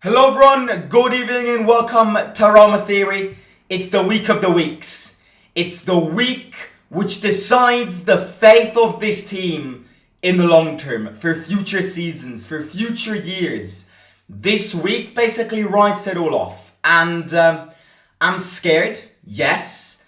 Hello everyone, good evening and welcome to Roma Theory. It's the week of the weeks. It's the week which decides the fate of this team in the long term, for future seasons, for future years. This week basically writes it all off. And I'm scared, yes,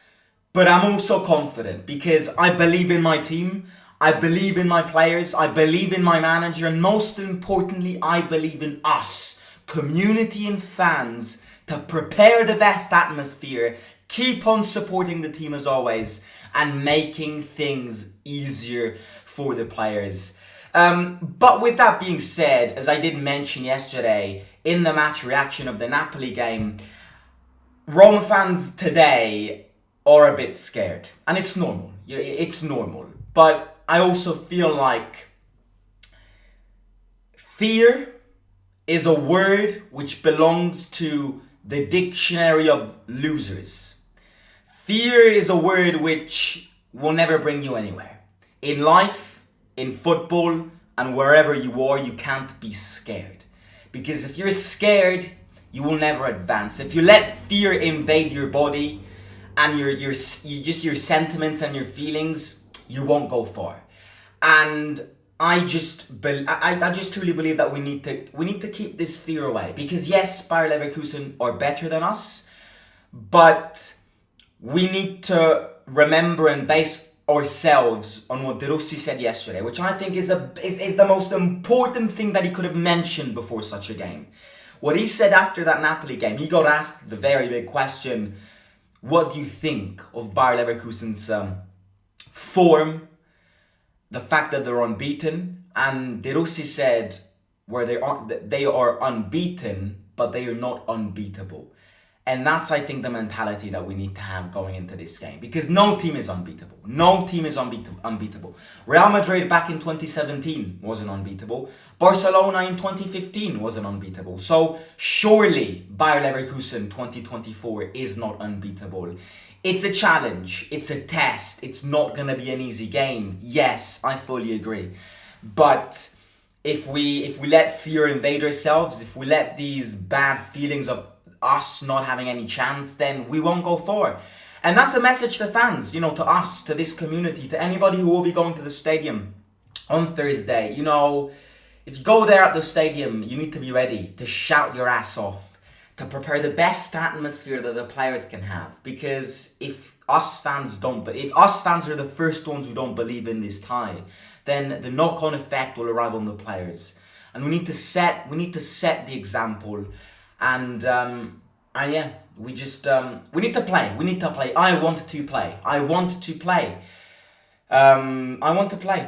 but I'm also confident because I believe in my team. I believe in my players. I believe in my manager. And most importantly, I believe in us, community and fans, to prepare the best atmosphere, keep on supporting the team as always, and making things easier for the players. But with that being said, as I did mention yesterday in the match reaction of the Napoli game, Roma fans today are a bit scared. And it's normal. It's normal. But I also feel like fear is a word which belongs to the dictionary of losers. Fear is a word which will never bring you anywhere. In life, in football, and wherever you are, you can't be scared. Because if you're scared, you will never advance. If you let fear invade your body and your sentiments and your feelings, you won't go far. And I just truly believe that we need to keep this fear away, because yes, Bayer Leverkusen are better than us, but we need to remember and base ourselves on what De Rossi said yesterday, which I think is the most important thing that he could have mentioned before such a game. What he said after that Napoli game, he got asked the very big question: what do you think of Bayer Leverkusen's form? The fact that they're unbeaten, and De Rossi said they are unbeaten, but they are not unbeatable. And that's, I think, the mentality that we need to have going into this game, because no team is unbeatable. No team is unbeatable. Real Madrid back in 2017 wasn't unbeatable. Barcelona in 2015 wasn't unbeatable. So surely Bayer Leverkusen 2024 is not unbeatable. It's a challenge, it's a test, it's not going to be an easy game. Yes, I fully agree. But if we let fear invade ourselves, if we let these bad feelings of us not having any chance, then we won't go far. And that's a message to fans, to us, to this community, to anybody who will be going to the stadium on Thursday. If you go there at the stadium, you need to be ready to shout your ass off, to prepare the best atmosphere that the players can have. Because if us fans are the first ones who don't believe in this tie, then the knock-on effect will arrive on the players. And we need to set the example. And yeah, we need to play. We need to play. I want to play. I want to play.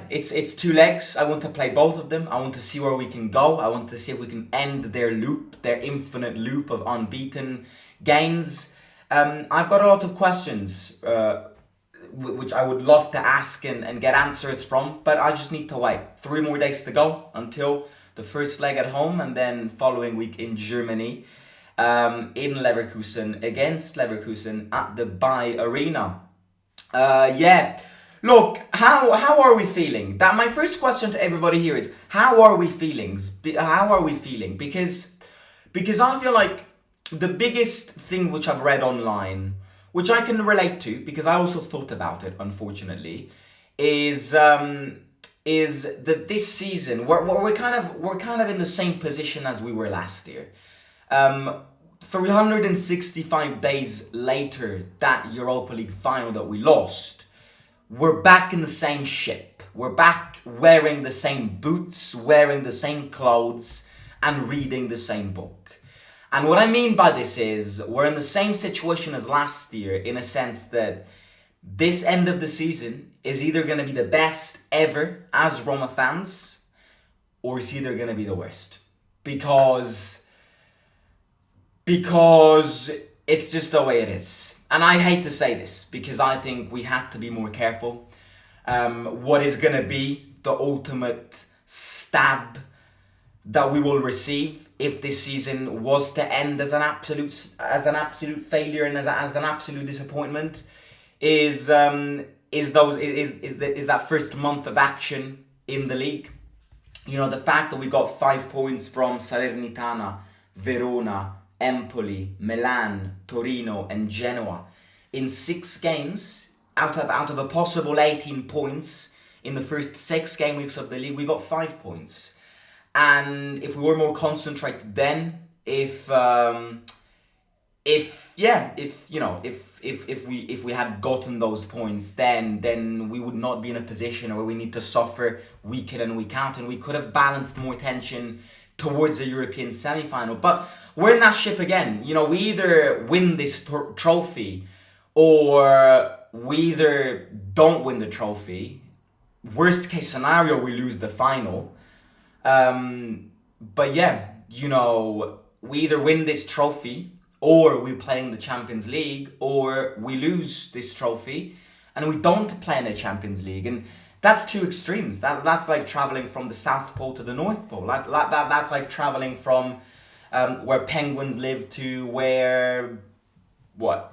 It's two legs. I want to play both of them. I want to see where we can go. I want to see if we can end their infinite loop of unbeaten games. I've got a lot of questions which I would love to ask and get answers from, but I just need to wait. 3 more days to go until the first leg at home, and then following week in Germany, in Leverkusen, against Leverkusen at the Bay Arena. Yeah. Look, how are we feeling? My first question to everybody here is, how are we feeling? How are we feeling? Because I feel like the biggest thing which I've read online, which I can relate to because I also thought about it, unfortunately, is that this season we're kind of in the same position as we were last year. 365 days later, that Europa League final that we lost, we're back in the same ship. We're back wearing the same boots, wearing the same clothes, and reading the same book. And what I mean by this is, we're in the same situation as last year, in a sense that this end of the season is either going to be the best ever as Roma fans, or it's either going to be the worst. Because it's just the way it is. And I hate to say this, because I think we have to be more careful. What is going to be the ultimate stab that we will receive if this season was to end as an absolute failure and as an absolute disappointment is that first month of action in the league. The fact that we got 5 points from Salernitana Verona, Empoli, Milan, Torino, and Genoa. In 6 games, out of a possible 18 points in the first 6 game weeks of the league, we got 5 points. And if we were more concentrated then, if we had gotten those points, then we would not be in a position where we need to suffer week in and week out, and we could have balanced more tension towards a European semi-final. But we're in that ship again. We either win this trophy or we either don't win the trophy. Worst case scenario, we lose the final. But yeah, we either win this trophy or we play in the Champions League, or we lose this trophy and we don't play in the Champions League. And that's 2 extremes. That's like traveling from the South Pole to the North Pole. That's like traveling from where penguins live to where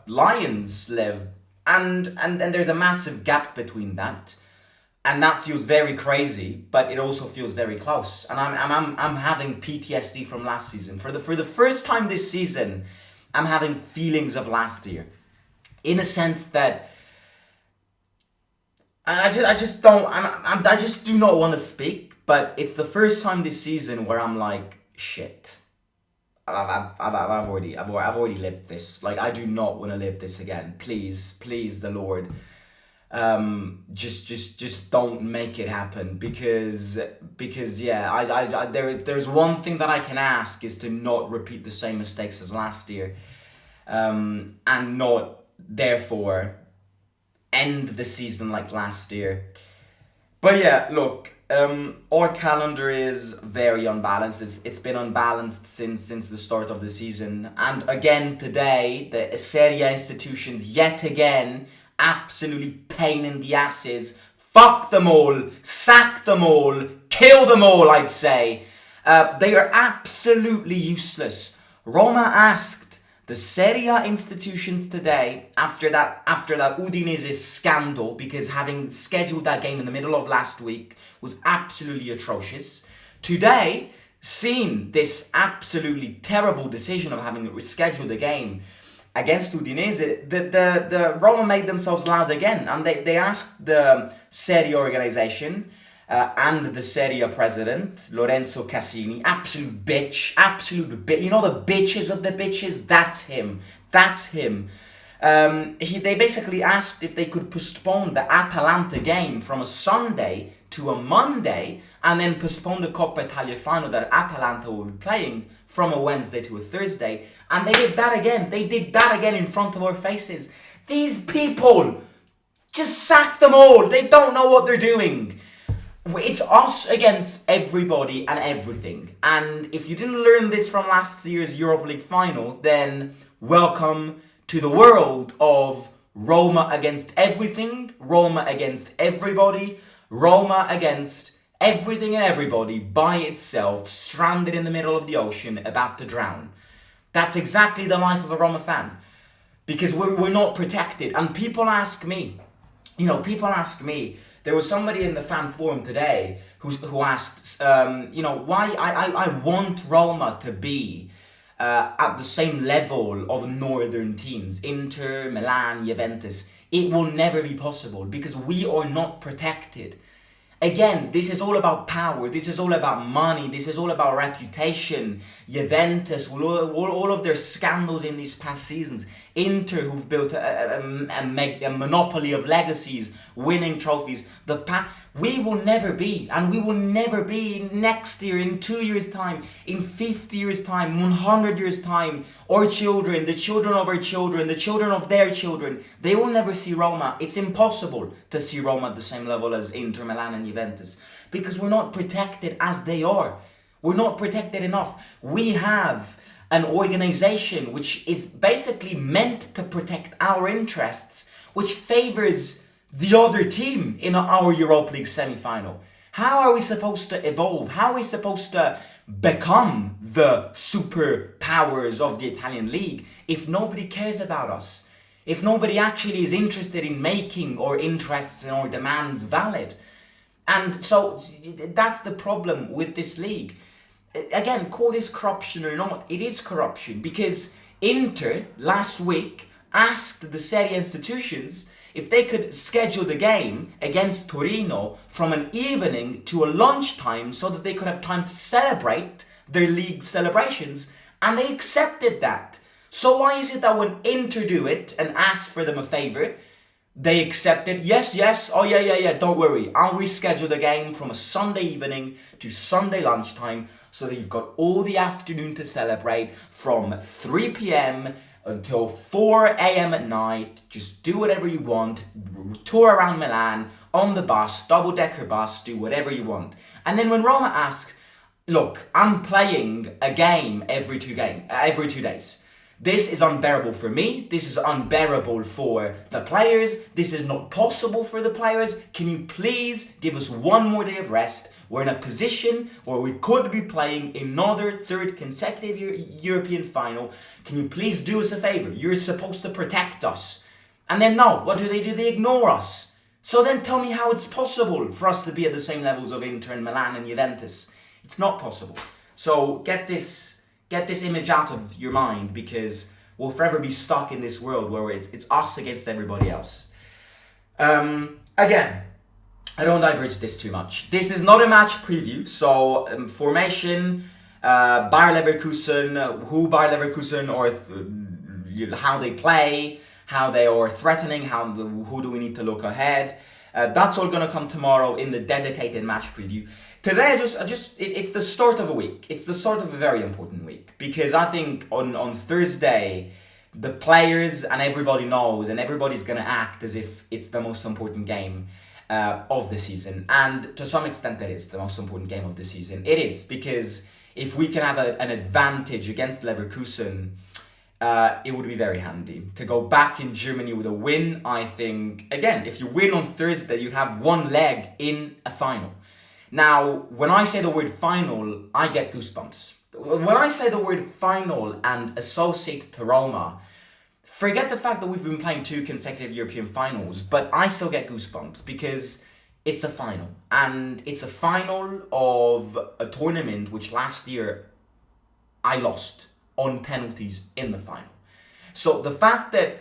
lions live. And there's a massive gap between that. And that feels very crazy, but it also feels very close. And I'm having PTSD from last season. For the first time this season, I'm having feelings of last year, in a sense that I just do not want to speak. But it's the first time this season where I'm like, shit. I've already lived this. Like, I do not want to live this again. Please, the Lord. Just don't make it happen, because yeah, there's one thing that I can ask is to not repeat the same mistakes as last year, and not therefore end the season like last year. But yeah, look, our calendar is very unbalanced. It's been unbalanced since the start of the season, and again today the Serie A institutions yet again absolutely pain in the asses. Fuck them all, sack them all, kill them all, I'd say. They are absolutely useless. Roma asked the Serie A institutions today, after that Udinese scandal, because having scheduled that game in the middle of last week was absolutely atrocious. Today, seeing this absolutely terrible decision of having rescheduled the game against Udinese, the Roma made themselves loud again, and they asked the Serie organization and the Serie President, Lorenzo Cassini, absolute bitch, the bitches of the bitches, that's him. They basically asked if they could postpone the Atalanta game from a Sunday to a Monday, and then postpone the Coppa Italia final that Atalanta will be playing from a Wednesday to a Thursday. And they did that again in front of our faces. These people, just sack them all. They don't know what they're doing. It's us against everybody and everything. And if you didn't learn this from last year's Europa League final, then welcome to the world of Roma against everything, Roma against everybody, Roma against everything and everybody by itself, stranded in the middle of the ocean, about to drown. That's exactly the life of a Roma fan. Because we're not protected. And people ask me, there was somebody in the fan forum today who asked, why I want Roma to be at the same level of northern teams, Inter, Milan, Juventus. It will never be possible because we are not protected. Again, this is all about power, this is all about money, this is all about reputation. Juventus, all of their scandals in these past seasons. Inter, who've built a monopoly of legacies, winning trophies. We will never be, and we will never be next year, in 2 years' time, in 50 years' time, 100 years' time. Our children, the children of our children, the children of their children, they will never see Roma. It's impossible to see Roma at the same level as Inter, Milan and Juventus, because we're not protected as they are. We're not protected enough. We have an organization which is basically meant to protect our interests, which favors the other team in our Europa League semi-final. How are we supposed to evolve? How are we supposed to become the superpowers of the Italian league if nobody cares about us? If nobody actually is interested in making our interests and our demands valid? And so that's the problem with this league. again, call this corruption or not, it is corruption, because Inter last week asked the Serie institutions if they could schedule the game against Torino from an evening to a lunchtime so that they could have time to celebrate their league celebrations, and they accepted that. So why is it that when Inter do it and ask for them a favour, they accept it? Yes, oh yeah, don't worry, I'll reschedule the game from a Sunday evening to Sunday lunchtime so that you've got all the afternoon to celebrate from 3 p.m. until 4 a.m. at night. Just do whatever you want, tour around Milan on the bus, double-decker bus, do whatever you want. And then when Roma asks, look, I'm playing a game every 2 days. This is unbearable for me. This is unbearable for the players. This is not possible for the players. Can you please give us one more day of rest? We're in a position where we could be playing another third consecutive European final. Can you please do us a favour? You're supposed to protect us. And then no, what do? They ignore us. So then tell me how it's possible for us to be at the same levels of Inter and Milan and Juventus. It's not possible. So get this image out of your mind, because we'll forever be stuck in this world where it's us against everybody else. Again, I don't diverge this too much. This is not a match preview, so formation, Bayer Leverkusen, who Bayer Leverkusen, or how they play, how they are threatening, who do we need to look ahead. That's all going to come tomorrow in the dedicated match preview. Today, it's the start of a week. It's the start of a very important week, because I think on Thursday, the players and everybody knows, and everybody's going to act as if it's the most important game of the season. And to some extent, that is the most important game of the season. It is, because if we can have an advantage against Leverkusen, it would be very handy to go back in Germany with a win. I think, again, if you win on Thursday, you have one leg in a final. Now, when I say the word final, I get goosebumps. When I say the word final and associate to Roma, forget the fact that we've been playing 2 consecutive European finals, but I still get goosebumps because it's a final. And it's a final of a tournament which last year I lost on penalties in the final. So the fact that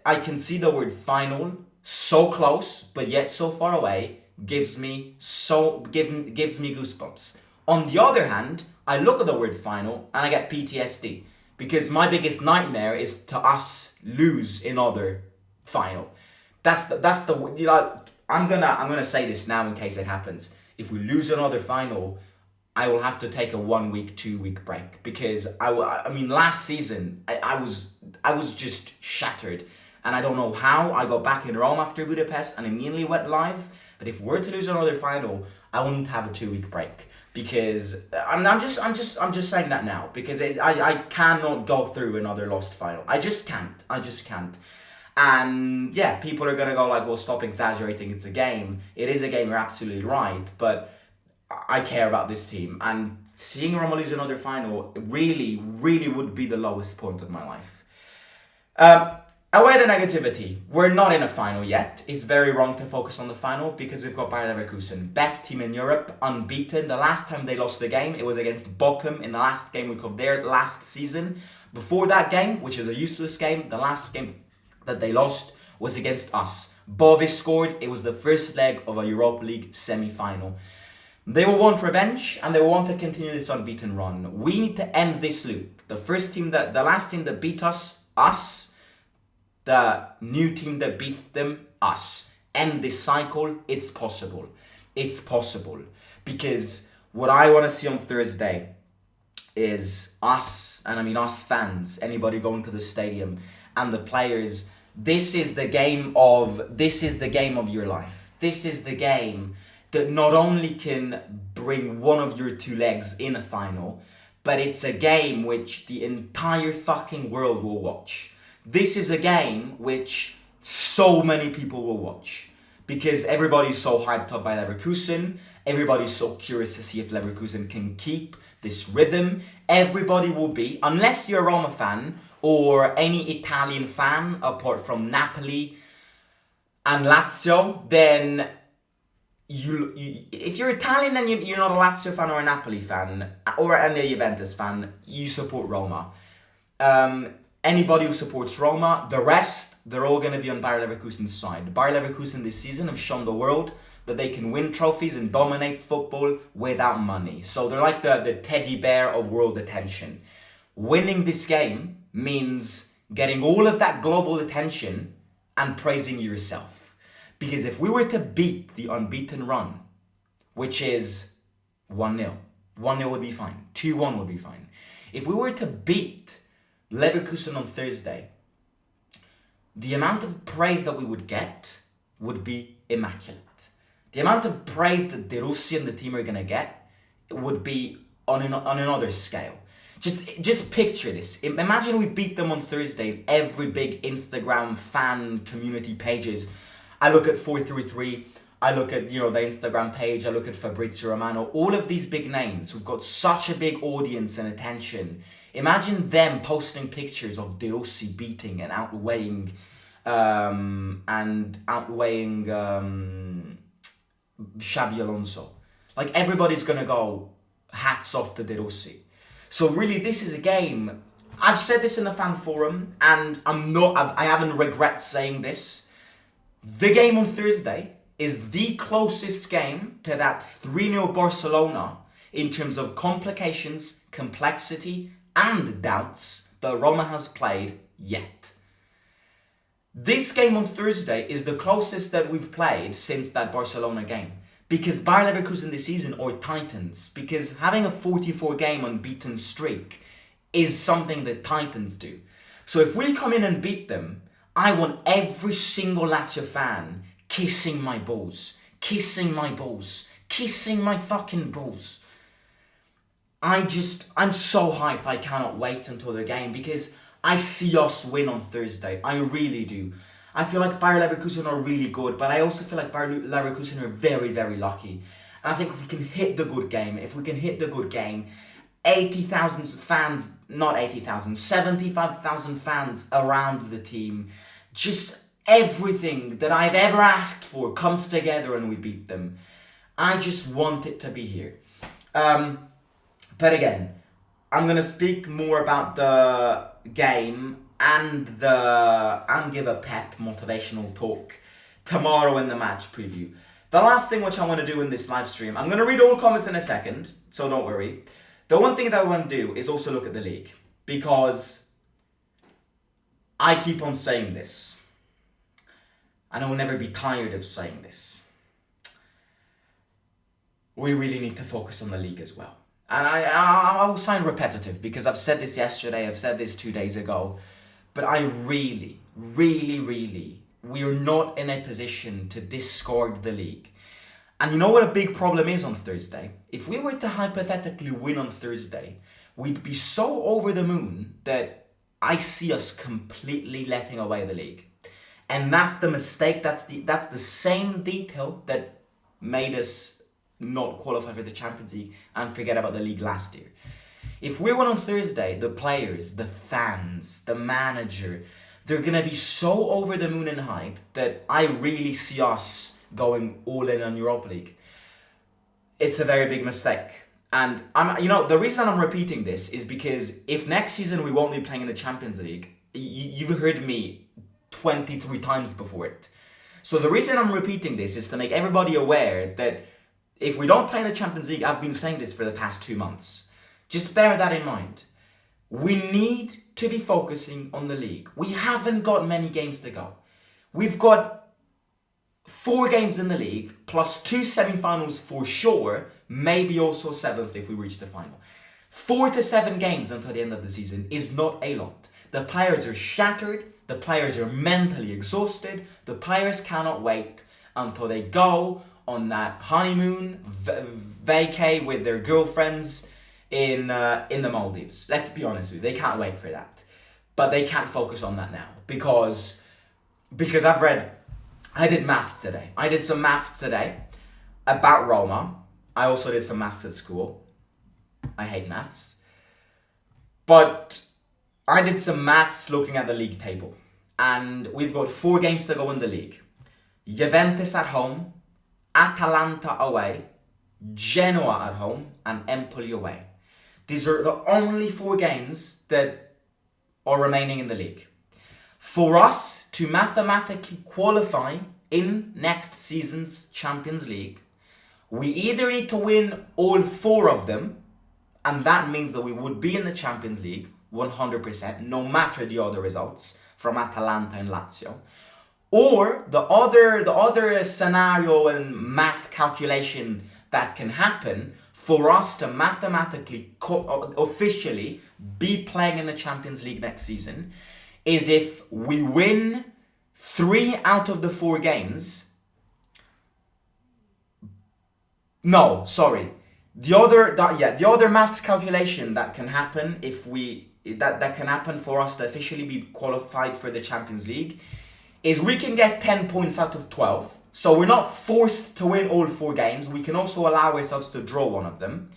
I can see the word final so close but yet so far away gives me goosebumps. On the other hand, I look at the word final and I get PTSD, because my biggest nightmare is to us lose another final. I'm gonna say this now in case it happens. If we lose another final, I will have to take a 1 week, 2 week break, because I mean last season I was just shattered, and I don't know how I got back in Rome after Budapest and immediately went live. But if we're to lose another final, I will need to have a 2 week break, because I'm just saying that now, because I cannot go through another lost final. I just can't. And yeah, people are gonna go like, well, stop exaggerating. It's a game. It is a game. You're absolutely right. But I care about this team, and seeing Roma lose another final really would be the lowest point of my life. Away the negativity. We're not in a final yet. It's very wrong to focus on the final, because we've got Bayer Leverkusen, best team in Europe, unbeaten. The last time they lost the game, it was against Bochum in the last game we covered there last season. Before that game, which is a useless game, the last game that they lost was against us. Bovis scored. It was the first leg of a Europa League semi-final. They will want revenge, and they will want to continue this unbeaten run. We need to end this loop. The last team that beat us. The new team that beats them, us. End this cycle. It's possible. Because what I want to see on Thursday is us, and I mean us fans, anybody going to the stadium, and the players. This is the game of your life. This is the game that not only can bring one of your 2 legs in a final, but it's a game which the entire fucking world will watch. This is a game which so many people will watch, because everybody's so hyped up by Leverkusen. Everybody's so curious to see if Leverkusen can keep this rhythm. Everybody will be, unless you're a Roma fan or any Italian fan apart from Napoli and Lazio, then if you're Italian and you're not a Lazio fan or a Napoli fan or a Juventus fan, you support Roma. Anybody who supports Roma, the rest, they're all going to be on Bayer Leverkusen's side. Bayer Leverkusen this season have shown the world that they can win trophies and dominate football without money. So they're like the teddy bear of world attention. Winning this game means getting all of that global attention and praising yourself. Because if we were to beat the unbeaten run, which is 1-0, 1-0 would be fine, 2-1 would be fine. If we were to beat Leverkusen on Thursday, the amount of praise that we would get would be immaculate. The amount of praise that De Rossi and the team are going to get would be on another scale. Just picture this. Imagine we beat them on Thursday. Every big Instagram fan community pages. I look at 433. I look at the Instagram page. I look at Fabrizio Romano. All of these big names who've got such a big audience and attention. Imagine them posting pictures of De Rossi beating and outweighing Xabi Alonso. Like, everybody's gonna go hats off to De Rossi. So really, this is a game. I've said this in the fan forum, and I haven't regret saying this. The game on Thursday is the closest game to that 3-0 Barcelona in terms of complications, complexity, and doubts that Roma has played yet. This game on Thursday is the closest that we've played since that Barcelona game. Because Bayer Leverkusen this season are Titans. Because having a 44-game unbeaten streak is something that Titans do. So if we come in and beat them, I want every single Lazio fan kissing my balls. Kissing my balls. Kissing my fucking balls. I'm so hyped. I cannot wait until the game because I see us win on Thursday. I really do. I feel like Bayer Leverkusen are really good, but I also feel like Bayer Leverkusen are very, very lucky. And I think if we can hit the good game, 80,000 fans, not 80,000, 75,000 fans around the team, just everything that I've ever asked for comes together and we beat them. I just want it to be here. But again, I'm gonna speak more about the game and give a pep motivational talk tomorrow in the match preview. The last thing which I want to do in this live stream, I'm gonna read all comments in a second, so don't worry. The one thing that I want to do is also look at the league, because I keep on saying this, and I will never be tired of saying this. We really need to focus on the league as well. And I will sound repetitive because I've said this yesterday, I've said this 2 days ago, but I really, we are not in a position to discard the league. And you know what a big problem is on Thursday? If we were to hypothetically win on Thursday, we'd be so over the moon that I see us completely letting away the league. And that's the mistake, that's the same detail that made us not qualify for the Champions League and forget about the league last year. If we win on Thursday, the players, the fans, the manager, they're going to be so over the moon and hype that I really see us going all in on Europa League. It's a very big mistake. And the reason I'm repeating this is because if next season we won't be playing in the Champions League, you've heard me 23 times before it. So the reason I'm repeating this is to make everybody aware that if we don't play in the Champions League, I've been saying this for the past 2 months. Just bear that in mind. We need to be focusing on the league. We haven't got many games to go. We've got 4 games in the league, plus 2 semi-finals for sure, maybe also 7th if we reach the final. 4 to 7 games until the end of the season is not a lot. The players are shattered, the players are mentally exhausted, the players cannot wait until they go on that honeymoon vacay with their girlfriends in the Maldives. Let's be honest with you, they can't wait for that. But they can't focus on that now because I did maths today. I did some maths today about Roma. I also did some maths at school. I hate maths. But I did some maths looking at the league table. And we've got 4 games to go in the league. Juventus at home, Atalanta away, Genoa at home, and Empoli away. These are the only 4 games that are remaining in the league. For us to mathematically qualify in next season's Champions League, we either need to win all 4 of them, and that means that we would be in the Champions League 100%, no matter the other results from Atalanta and Lazio. Or the other scenario and math calculation that can happen for us to mathematically officially be playing in the Champions League next season is if we win 3 out of the 4 games. No, sorry. The other maths calculation that can happen that can happen for us to officially be qualified for the Champions League is we can get 10 points out of 12. So we're not forced to win all 4 games. We can also allow ourselves to draw one of them.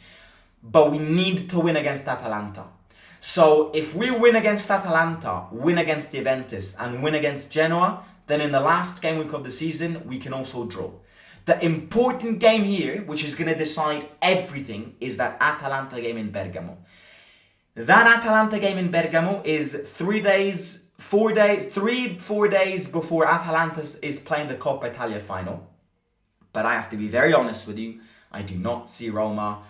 But we need to win against Atalanta. So if we win against Atalanta, win against Juventus, and win against Genoa, then in the last game week of the season, we can also draw. The important game here, which is going to decide everything, is that Atalanta game in Bergamo. That Atalanta game in Bergamo is 4 days before Atalanta is playing the Coppa Italia final. But I have to be very honest with you, I do not see Roma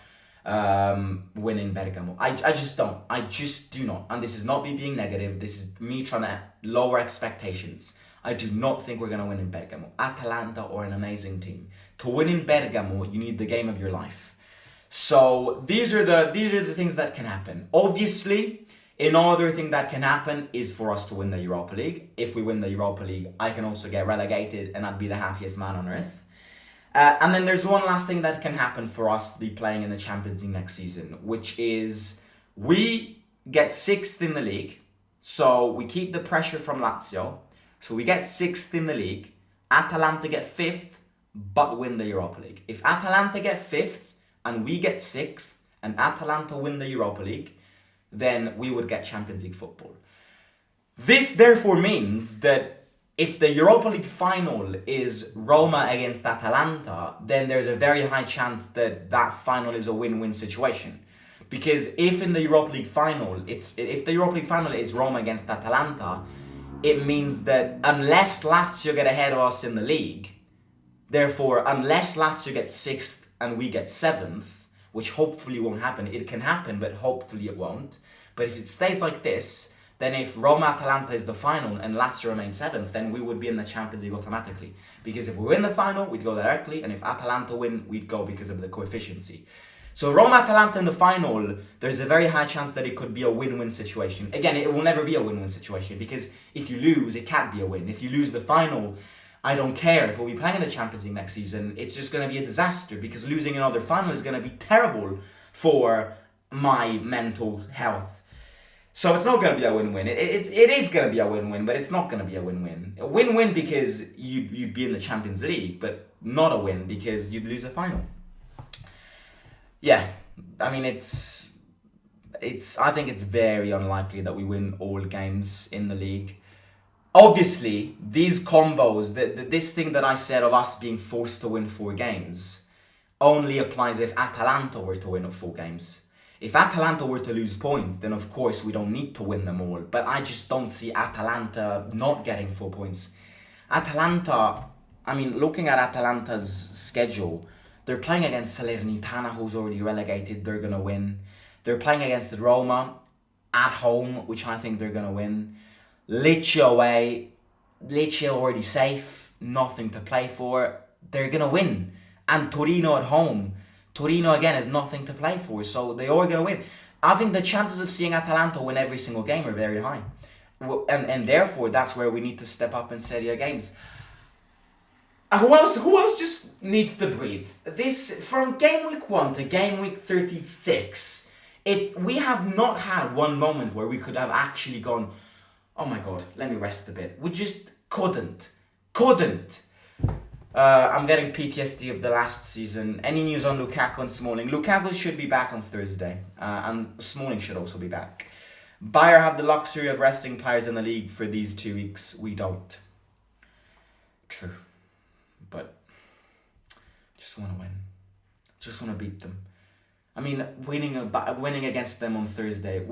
winning Bergamo. I just don't. I just do not. And this is not me being negative, this is me trying to lower expectations. I do not think we're going to win in Bergamo. Atalanta are an amazing team. To win in Bergamo, you need the game of your life. So these are the things that can happen. Obviously, another thing that can happen is for us to win the Europa League. If we win the Europa League, I can also get relegated and I'd be the happiest man on earth. And then there's one last thing that can happen for us to be playing in the Champions League next season, which is we get 6th in the league. So we keep the pressure from Lazio. So we get 6th in the league. Atalanta get 5th, but win the Europa League. If Atalanta get 5th and we get 6th and Atalanta win the Europa League, then we would get Champions League football. This therefore means that if the Europa League final is Roma against Atalanta, then there's a very high chance that that final is a win-win situation. Because if in the Europa League final, if the Europa League final is Roma against Atalanta, it means that unless Lazio get ahead of us in the league, therefore unless Lazio gets 6th and we get 7th, which hopefully won't happen, it can happen, but hopefully it won't. But if it stays like this, then if Roma-Atalanta is the final and Lazio remains 7th, then we would be in the Champions League automatically. Because if we win the final, we'd go directly, and if Atalanta win, we'd go because of the coefficiency. So Roma-Atalanta in the final, there's a very high chance that it could be a win-win situation. Again, it will never be a win-win situation, because if you lose, it can't be a win. If you lose the final, I don't care. If we'll be playing in the Champions League next season, it's just going to be a disaster, because losing another final is going to be terrible for my mental health. So it's not going to be a win-win. It is going to be a win-win, but it's not going to be a win-win. A win-win because you'd be in the Champions League, but not a win because you'd lose a final. Yeah, I mean, I think it's very unlikely that we win all games in the league. Obviously, these combos, this thing that I said of us being forced to win 4 games, only applies if Atalanta were to win 4 games. If Atalanta were to lose points, then of course we don't need to win them all. But I just don't see Atalanta not getting 4 points. Atalanta, I mean, looking at Atalanta's schedule, they're playing against Salernitana, who's already relegated, they're going to win. They're playing against Roma at home, which I think they're going to win. Lecce away, Lecce already safe, nothing to play for, they're going to win. And Torino at home, Torino again has nothing to play for, so they are going to win. I think the chances of seeing Atalanta win every single game are very high. And therefore, that's where we need to step up in Serie A games. Who else just needs to breathe? This, from game week 1 to game week 36, we have not had one moment where we could have actually gone, oh my god, let me rest a bit. We just couldn't. I'm getting PTSD of the last season. Any news on Lukaku and Smalling? Lukaku should be back on Thursday, and Smalling should also be back. Bayer have the luxury of resting players in the league for these 2 weeks. We don't. True. But Just want to win. Just want to beat them. I mean, winning against them on Thursday.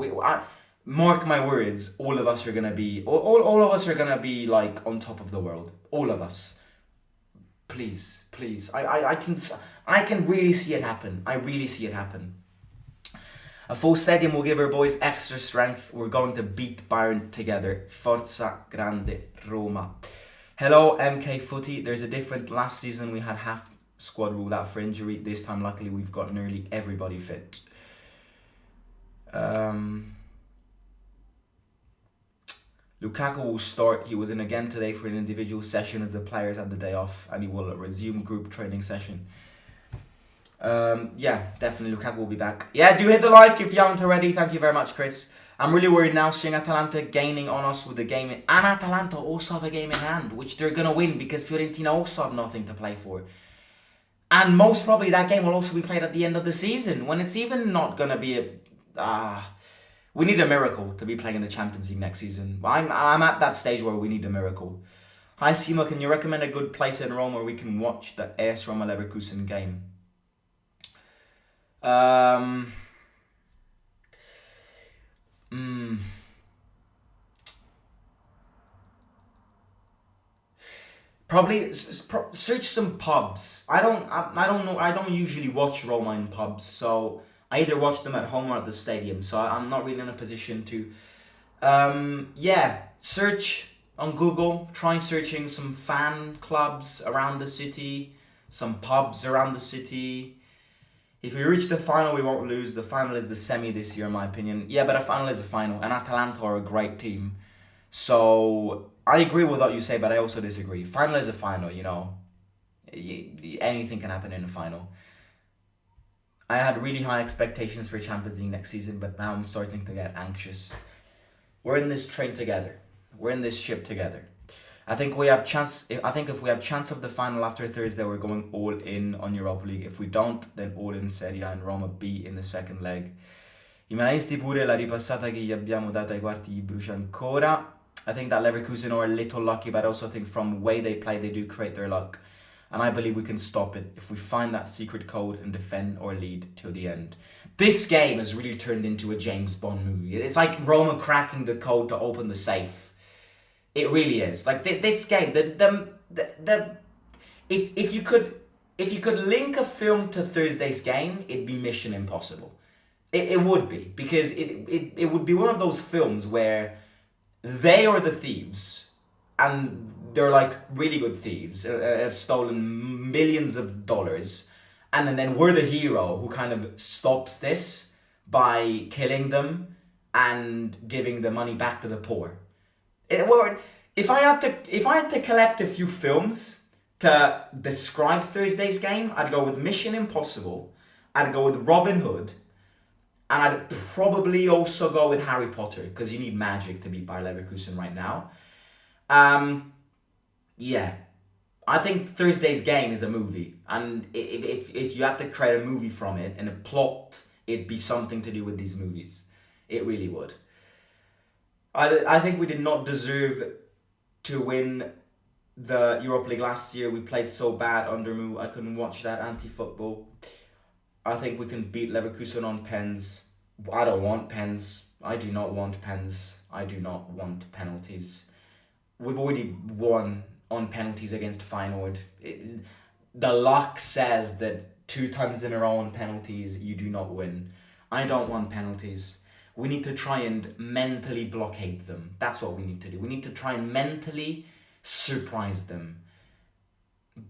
Mark my words. All of us are gonna be. All of us are gonna be like on top of the world. All of us. Please, please. I can really see it happen. I really see it happen. A full stadium will give our boys extra strength. We're going to beat Bayern together. Forza Grande Roma. Hello, MK Footy. There's a different. Last season we had half squad ruled out for injury. This time, luckily, we've got nearly everybody fit. Lukaku will start. He was in again today for an individual session as the players had the day off, and he will resume group training session. Yeah, definitely Lukaku will be back. Yeah, do hit the like if you haven't already. Thank you very much, Chris. I'm really worried now seeing Atalanta gaining on us with the game and Atalanta also have a game in hand, which they're going to win because Fiorentina also have nothing to play for. And most probably that game will also be played at the end of the season, when it's even not going to be a... we need a miracle to be playing in the Champions League next season. I'm at that stage where we need a miracle. Hi Simo, can you recommend a good place in Rome where we can watch the AS Roma Leverkusen game? Probably search some pubs. I don't know. I don't usually watch Roma in pubs, so I either watch them at home or at the stadium. So I'm not really in a position to. Yeah, search on Google. Try searching some fan clubs around the city, some pubs around the city. If we reach the final, we won't lose. The final is the semi this year, in my opinion. Yeah, but a final is a final, and Atalanta are a great team. So I agree with what you say, but I also disagree. Final is a final, you know. Anything can happen in a final. I had really high expectations for Champions League next season, but now I'm starting to get anxious. We're in this train together. We're in this ship together. I think we have chance. I think if we have chance of the final after Thursday, we're going all in on Europa League. If we don't, then all in Serie A and Roma B in the second leg. I Milanisti pure la ripassata che gli abbiamo dato ai quarti gli brucia ancora. I think that Leverkusen are a little lucky, but I also think from the way they play, they do create their luck. And I believe we can stop it if we find that secret code and defend our lead till the end. This game has really turned into a James Bond movie. It's like Roma cracking the code to open the safe. It really is. Like this game, if you could link a film to Thursday's game, it'd be Mission Impossible. It would be, because it would be one of those films where they are the thieves, and they're like really good thieves, have stolen millions of dollars, and then we're the hero who kind of stops this by killing them and giving the money back to the poor. If I had to collect a few films to describe Thursday's game, I'd go with Mission Impossible, I'd go with Robin Hood, and I'd probably also go with Harry Potter, because you need magic to beat Bayer Leverkusen right now. Yeah, I think Thursday's game is a movie, and if you had to create a movie from it and a plot, it'd be something to do with these movies. It really would. I think we did not deserve to win the Europa League last year. We played so bad under Mu. I couldn't watch that anti-football. I think we can beat Leverkusen on pens. I don't want pens. I do not want pens. I do not want penalties. We've already won on penalties against Feyenoord. The luck says that 2 times in a row on penalties, you do not win. I don't want penalties. We need to try and mentally blockade them. That's what we need to do. We need to try and mentally surprise them.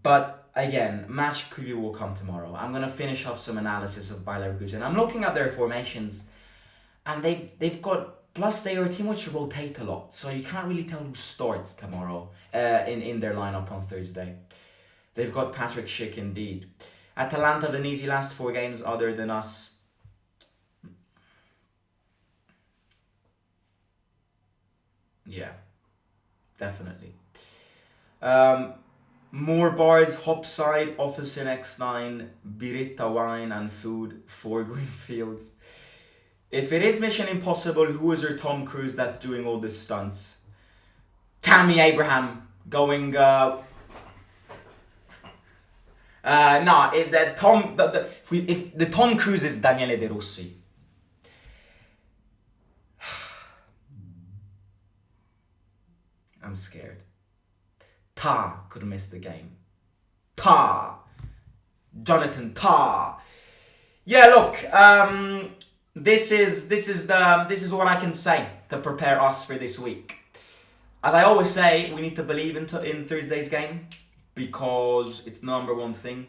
But again, match preview will come tomorrow. I'm going to finish off some analysis of Bayer Leverkusen. I'm looking at their formations, and they've got, plus they are a team which rotate a lot, so you can't really tell who starts tomorrow in their lineup on Thursday. They've got Patrick Schick indeed. Atalanta have an easy last 4 games other than us. Yeah, definitely. More bars, Hopside, Office in X9, Birita wine and food, 4 green fields. If it is Mission Impossible, who is our Tom Cruise that's doing all the stunts? Tammy Abraham going... No, if the Tom Cruise is Daniele De Rossi. I'm scared. Tah could miss the game. Tah. Jonathan Tah. Yeah, look. This is what I can say to prepare us for this week. As I always say, we need to believe in Thursday's game because it's the number one thing.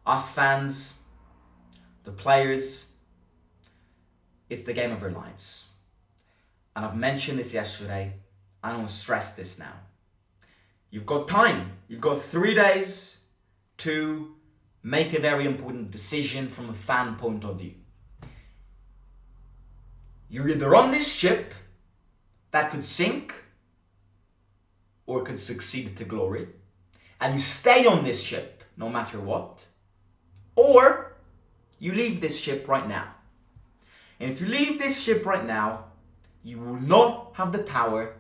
Us fans, the players, it's the game of our lives. And I've mentioned this yesterday. I don't want to stress this now. You've got time. You've got 3 days to make a very important decision from a fan point of view. You're either on this ship that could sink or could succeed to glory, and you stay on this ship no matter what, or you leave this ship right now. And if you leave this ship right now, you will not have the power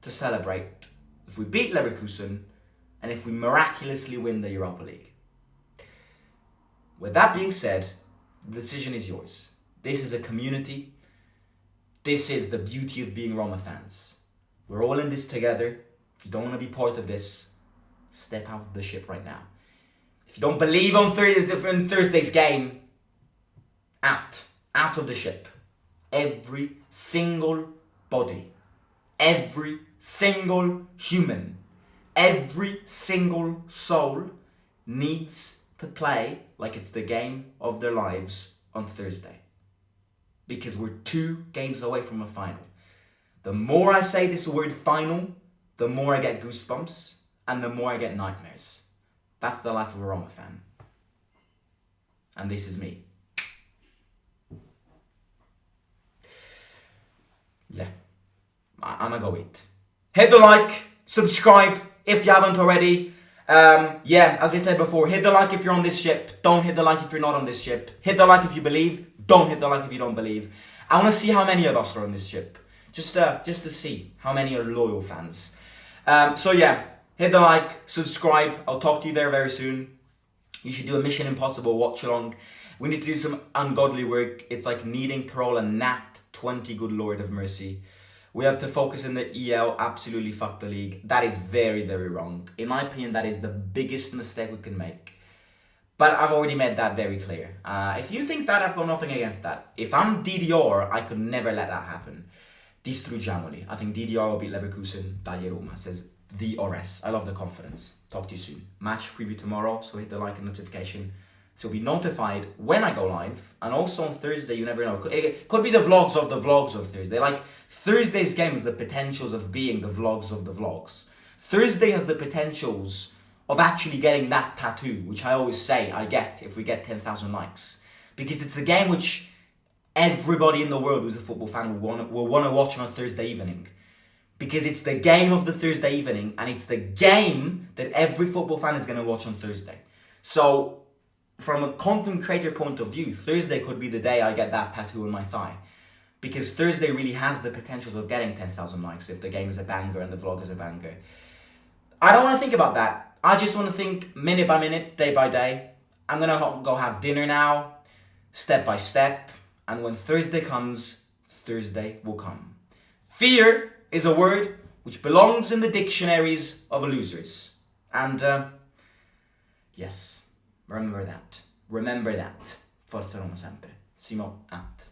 to celebrate if we beat Leverkusen and if we miraculously win the Europa League. With that being said, the decision is yours. This is a community. This is the beauty of being Roma fans. We're all in this together. If you don't want to be part of this, step out of the ship right now. If you don't believe on Thursday's game, out of the ship. Every single body, every single human, every single soul needs to play like it's the game of their lives on Thursday. Because we're 2 games away from a final. The more I say this word final, the more I get goosebumps and the more I get nightmares. That's the life of a Roma fan. And this is me. Yeah, I'm gonna go eat. Hit the like, subscribe if you haven't already. As I said before, hit the like if you're on this ship. Don't hit the like if you're not on this ship. Hit the like if you believe. Don't hit the like if you don't believe. I want to see how many of us are on this ship. Just to see how many are loyal fans. Hit the like, subscribe. I'll talk to you very, very soon. You should do a Mission Impossible watch along. We need to do some ungodly work. It's like needing to roll a nat 20, good Lord of mercy. We have to focus in the EL, absolutely fuck the league. That is very, very wrong. In my opinion, that is the biggest mistake we can make. But I've already made that very clear. If you think that, I've got nothing against that. If I'm DDR, I could never let that happen. Distruggiamoli. I think DDR will beat Leverkusen. Dai Roma, says the RS. I love the confidence. Talk to you soon. Match preview tomorrow, so hit the like and notification. So be notified when I go live. And also on Thursday, you never know. It could be the vlogs of the vlogs on Thursday. Like, Thursday's game has the potentials of being the vlogs of the vlogs. Thursday has the potentials of actually getting that tattoo, which I always say I get if we get 10,000 likes. Because it's a game which everybody in the world who's a football fan will want to watch on a Thursday evening. Because it's the game of the Thursday evening, and it's the game that every football fan is going to watch on Thursday. So, from a content creator point of view, Thursday could be the day I get that tattoo on my thigh. Because Thursday really has the potential of getting 10,000 likes if the game is a banger and the vlog is a banger. I don't want to think about that. I just want to think minute by minute, day by day. I'm going to go have dinner now, step by step. And when Thursday comes, Thursday will come. Fear is a word which belongs in the dictionaries of losers. And, yes, remember that. Forza Roma sempre. Simo out.